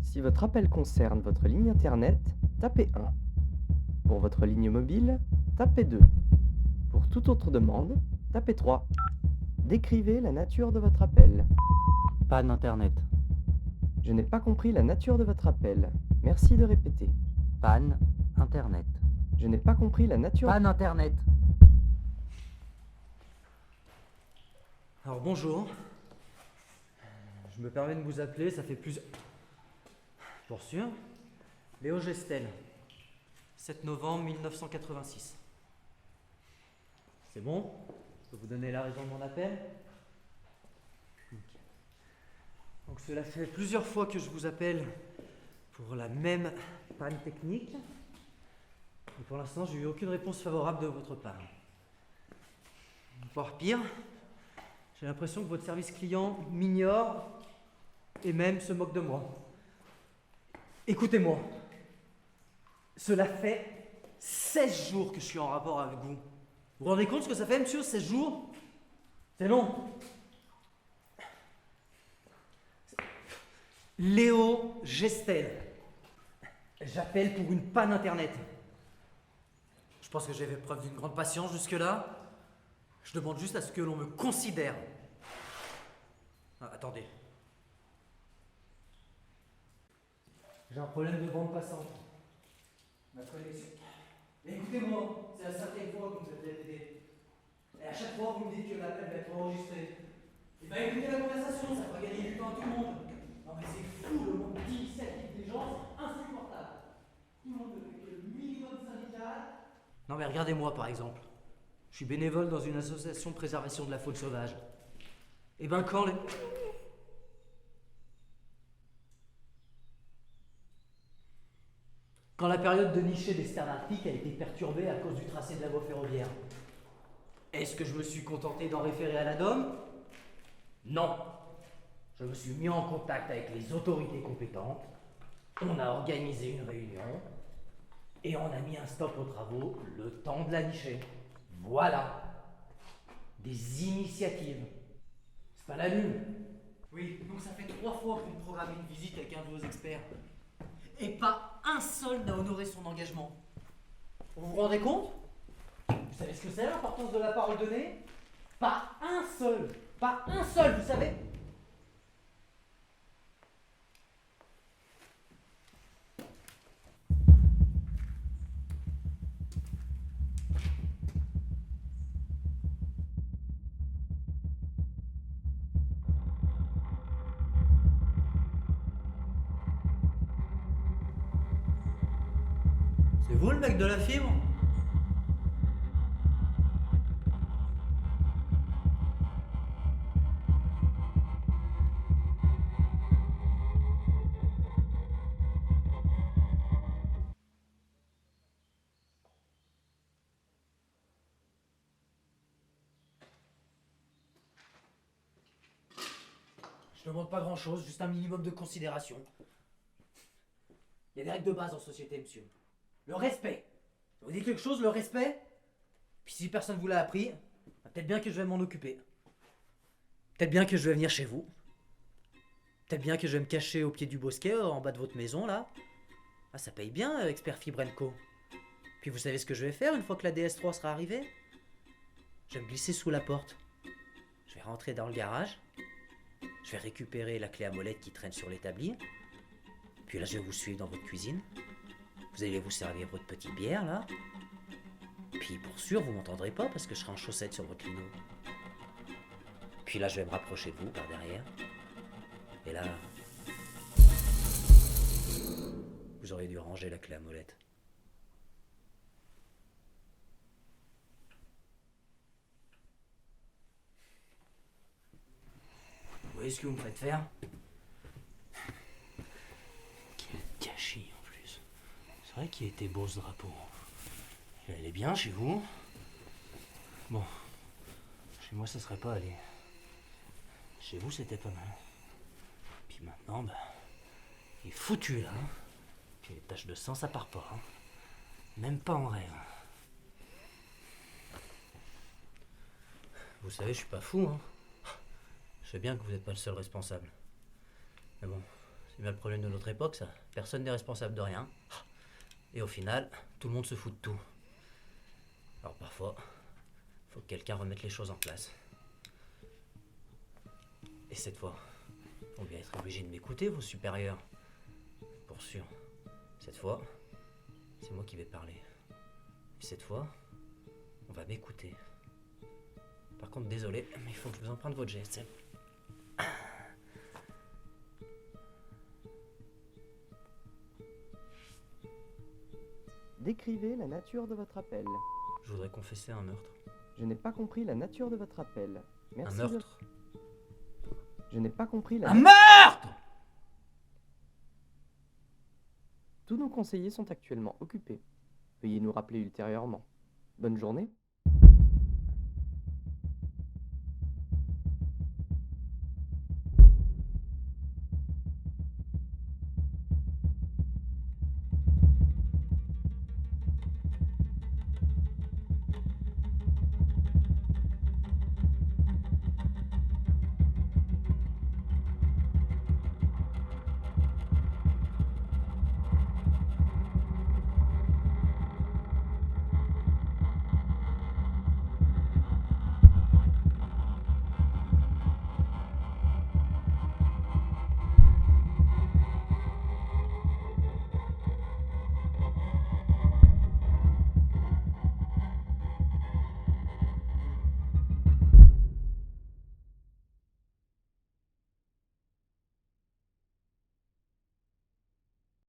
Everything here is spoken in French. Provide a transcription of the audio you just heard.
Si votre appel concerne votre ligne internet, tapez 1. Pour votre ligne mobile, tapez 2. Pour toute autre demande, tapez 3. Décrivez la nature de votre appel. Panne internet. Je n'ai pas compris la nature de votre appel. Merci de répéter. Panne internet. Je n'ai pas compris la nature... Panne internet. Alors bonjour, je me permets de vous appeler, ça fait plusieurs... Pour sûr, Léo Gestel, 7 novembre 1986. C'est bon? Je peux vous donner la raison de mon appel? Ok. Donc cela fait plusieurs fois que je vous appelle pour la même panne technique. Et pour l'instant, j'ai eu aucune réponse favorable de votre part. Voire pire, j'ai l'impression que votre service client m'ignore et même se moque de moi. Écoutez-moi, cela fait 16 jours que je suis en rapport avec vous. Vous vous rendez compte ce que ça fait, monsieur, 16 jours? C'est long. Léo Gestel. J'appelle pour une panne internet. Je pense que j'ai fait preuve d'une grande patience jusque-là. Je demande juste à ce que l'on me considère. Ah, attendez. J'ai un problème de bande passante. Ma connexion. Mais écoutez-moi, c'est la cinquième fois que vous me faites aider. Et à chaque fois, vous me dites que l'appel va être enregistré. Et ben écoutez la conversation, ça va gagner du temps à tout le monde. Non mais c'est fou, le monde d'initiative des gens, c'est insupportable. Tout le monde ne fait que le minimum syndical. Non mais regardez-moi par exemple. Je suis bénévole dans une association de préservation de la faune sauvage. Et ben quand les... Quand la période de nichée des sternes arctiques a été perturbée à cause du tracé de la voie ferroviaire, est-ce que je me suis contenté d'en référer à la DOM? Non. Je me suis mis en contact avec les autorités compétentes, on a organisé une réunion et on a mis un stop aux travaux le temps de la nichée. Voilà. Des initiatives. C'est pas la lune. Oui, donc ça fait 3 fois que vous programmez une visite avec un de vos experts. Et pas un seul n'a honoré son engagement. Vous vous rendez compte? Vous savez ce que c'est l'importance de la parole donnée? Pas un seul. Pas un seul, vous savez? C'est vous le mec de la fibre? Je demande pas grand chose, juste un minimum de considération. Il y a des règles de base en société, monsieur. Le respect. Vous dites quelque chose, le respect? Puis si personne vous l'a appris, peut-être bien que je vais m'en occuper. Peut-être bien que je vais venir chez vous. Peut-être bien que je vais me cacher au pied du bosquet, en bas de votre maison, là. Ah, ça paye bien, Expert Fibre Co. Puis vous savez ce que je vais faire une fois que la DS3 sera arrivée? Je vais me glisser sous la porte. Je vais rentrer dans le garage. Je vais récupérer la clé à molette qui traîne sur l'établi. Puis là, je vais vous suivre dans votre cuisine. Vous allez vous servir votre petite bière, là. Puis pour sûr, vous m'entendrez pas parce que je serai en chaussettes sur votre lino. Puis là, je vais me rapprocher de vous par derrière. Et là, vous auriez dû ranger la clé à molette. Vous voyez ce que vous me faites faire? Quel gâchis en plus. C'est vrai qu'il était beau ce drapeau. Il allait bien chez vous? Bon, chez moi ça serait pas allé. Chez vous c'était pas mal. Puis maintenant, bah, il est foutu là. Puis les taches de sang ça part pas. Même pas en rêve. Vous savez, je suis pas fou, hein. Je sais bien que vous n'êtes pas le seul responsable. Mais bon, C'est bien le problème de notre époque, ça. Personne n'est responsable de rien. Et au final, tout le monde se fout de tout. Alors parfois, faut que quelqu'un remette les choses en place. Et cette fois, on va être obligé de m'écouter, vos supérieurs. Pour sûr. Cette fois, c'est moi qui vais parler. Et cette fois, on va m'écouter. Par contre, désolé, mais il faut que je vous emprunte votre GSM. Décrivez la nature de votre appel. Je voudrais confesser un meurtre. Je n'ai pas compris la nature de votre appel. Merci. Un meurtre. Je n'ai pas compris la Un meurtre! Tous nos conseillers sont actuellement occupés. Veuillez nous rappeler ultérieurement. Bonne journée.